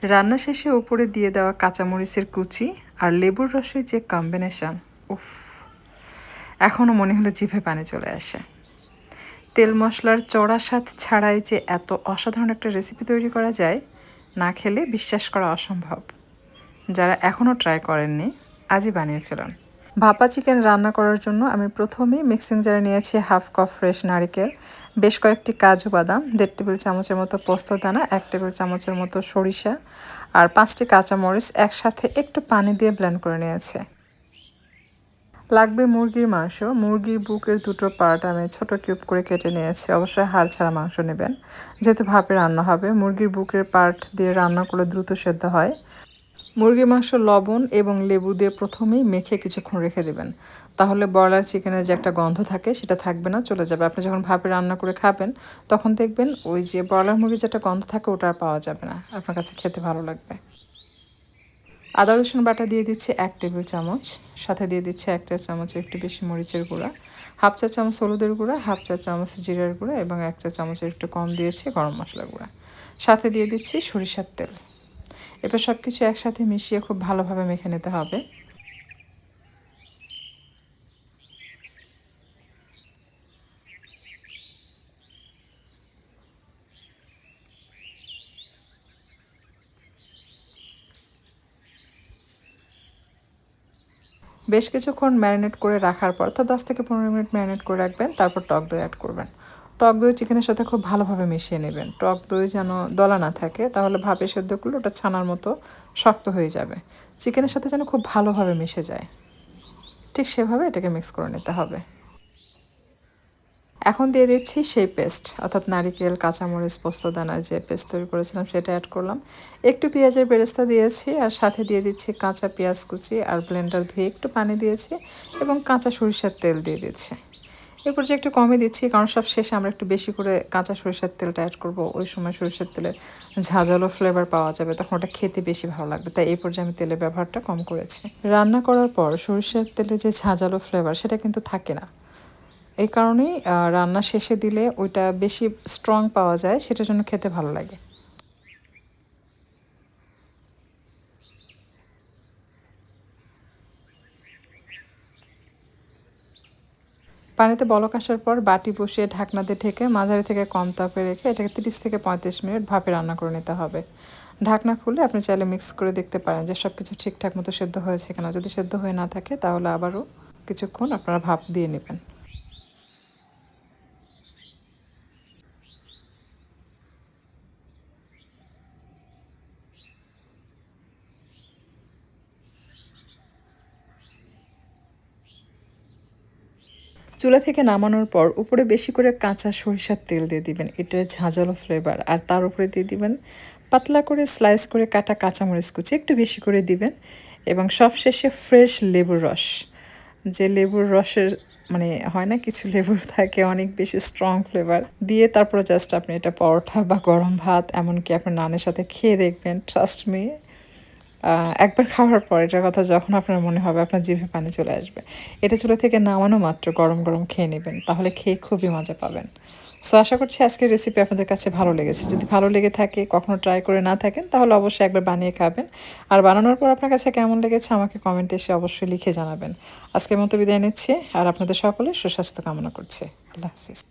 রান্না শেষে উপরে দিয়ে দেওয়া কাঁচামরিচের কুচি আর লেবুর রসের যে কম্বিনেশন, উফ, এখনও মনে হলে জিভে পানি চলে আসে। তেল মশলার চড়া স্বাদ ছাড়াই যে এত অসাধারণ একটা রেসিপি তৈরি করা যায়, না খেলে বিশ্বাস করা অসম্ভব। যারা এখনও ট্রাই করেননি, আজই বানিয়ে ফেলুন। ভাপা চিকেন রান্না করার জন্য আমি প্রথমেই মিক্সিং জারে নিয়েছি হাফ কাপ ফ্রেশ নারিকেল, বেশ কয়েকটি কাজু বাদাম, 1.5 টেবিল চামচের মতো পোস্তদানা, 1 টেবিল চামচের মতো সরিষা আর 5টি কাঁচামরিচ একসাথে একটু পানি দিয়ে ব্লেন্ড করে নিয়েছি। লাগবে মুরগির মাংস। মুরগির বুকের দুটো পার্ট আমি ছোট কিউব করে কেটে নিয়েছি। অবশ্যই হাড় ছাড়া মাংস নেবেন, যেহেতু ভাপে রান্না হবে। মুরগির বুকের পার্ট দিয়ে রান্না করলে দ্রুত সেদ্ধ হয়। মুরগির মাংস লবণ এবং লেবু দিয়ে প্রথমেই মেখে কিছুক্ষণ রেখে দেবেন, তাহলে ব্রয়লার চিকেনের যে একটা গন্ধ থাকে সেটা থাকবে না, চলে যাবে। আপনি যখন ভাপে রান্না করে খাবেন তখন দেখবেন ওই যে ব্রয়লার মুরগির যেটা গন্ধ থাকে ওটা আর পাওয়া যাবে না, আপনার কাছে খেতে ভালো লাগবে। আদা রসুন বাটা দিয়ে দিচ্ছি 1 টেবিল চামচ, সাথে দিয়ে দিচ্ছি 1 চা চামচ একটু বেশি মরিচের গুঁড়া, হাফ চা চামচ হলুদের গুঁড়া, হাফ চা চামচ জিরার গুঁড়া এবং 1 চা চামচের একটু কম দিয়েছি গরম মশলার গুঁড়া, সাথে দিয়ে দিচ্ছি সরিষার তেল। এবার সব কিছু একসাথে মিশিয়ে খুব ভালোভাবে মেখে নিতে হবে। বেশ কিছুক্ষণ ম্যারিনেট করে রাখার পর, তো 10 থেকে 15 মিনিট ম্যারিনেট করে রাখবেন। তারপর টক দই অ্যাড করবেন। টক দই চিকেনের সাথে খুব ভালোভাবে মিশিয়ে নেবেন। টক দই যেন দলা না থাকে, তাহলে ভাপে সেদ্ধ করলে ওটা ছানার মতো শক্ত হয়ে যাবে। চিকেনের সাথে যেন খুব ভালোভাবে মিশে যায়, ঠিক সেভাবে এটাকে মিক্স করে নিতে হবে। এখন দিয়ে দিচ্ছি সেই পেস্ট, অর্থাৎ নারিকেল, কাঁচামরিচ, পোস্তদানার যে পেস্ট তৈরি করেছিলাম সেটা অ্যাড করলাম। একটু পেঁয়াজের বেরেস্তা দিয়েছি আর সাথে দিয়ে দিচ্ছি কাঁচা পেঁয়াজ কুচি আর ব্লেন্ডার ধুয়ে একটু পানি দিয়েছি এবং কাঁচা সরিষার তেল দিয়ে দিচ্ছি। এরপর যে একটু কমই দিচ্ছি, কারণ সব শেষে আমরা একটু বেশি করে কাঁচা সরিষার তেলটা অ্যাড করব। ওই সময় সরিষার তেলের ঝাঁঝালো ফ্লেভার পাওয়া যাবে, তখন ওটা খেতে বেশি ভালো লাগবে। তাই এই পর্যায়ে আমি তেলের ব্যবহারটা কম করেছি। রান্না করার পর সরিষার তেলের যে ঝাঁঝালো ফ্লেভার সেটা কিন্তু থাকে না, এই কারণেই রান্না শেষে দিলে ওইটা বেশি স্ট্রং পাওয়া যায়, সেটার জন্য খেতে ভালো লাগে। পানিতে বলক আসার পর বাটি বসিয়ে ঢাকনা দিয়ে ঢেকে মাঝারি থেকে কম তাপে রেখে এটাকে 30 থেকে 35 মিনিট ভাপে রান্না করে নিতে হবে। ঢাকনা খুলে আপনি চাইলে মিক্স করে দেখতে পারেন যে সব কিছু ঠিকঠাক মতো সেদ্ধ হয়েছে কিনা। যদি সেদ্ধ হয়ে না থাকে তাহলে আবারও কিছুক্ষণ আপনারা ভাপ দিয়ে নেবেন। চুলা থেকে নামানোর পর উপরে বেশি করে কাঁচা সরিষার তেল দিয়ে দিবেন, এটা ঝাঁঝালো ফ্লেভার। আর তার উপরে দিয়ে দিবেন পাতলা করে স্লাইস করে কাটা কাঁচামরিচ কুচি, একটু বেশি করে দিবেন। এবং সবশেষে ফ্রেশ লেবুর রস, যে লেবুর রসের মানে হয় না কিছু লেবুর থাকে অনেক বেশি স্ট্রং ফ্লেভার দিয়ে, তারপরে জাস্ট আপনি এটা পরোটা বা গরম ভাত, এমনকি আপনার নানের সাথে খেয়ে দেখবেন। ট্রাস্ট মি, একবার খাওয়ার পর এটার কথা যখন আপনার মনে হবে আপনার জিভে পানি চলে আসবে। এটা চুলা থেকে নামানো মাত্র গরম গরম খেয়ে নেবেন, তাহলে খেয়ে খুবই মজা পাবেন। সো আশা করছি আজকের রেসিপি আপনাদের কাছে ভালো লেগেছে। যদি ভালো লেগে থাকে, কখনো ট্রাই করে না থাকেন, তাহলে অবশ্যই একবার বানিয়ে খাবেন। আর বানানোর পর আপনার কাছে কেমন লেগেছে আমাকে কমেন্টে এসে অবশ্যই লিখে জানাবেন। আজকের মতো বিদায় নিচ্ছি, আর আপনাদের সকলের সুস্বাস্থ্য কামনা করছি। আল্লাহ হাফিজ।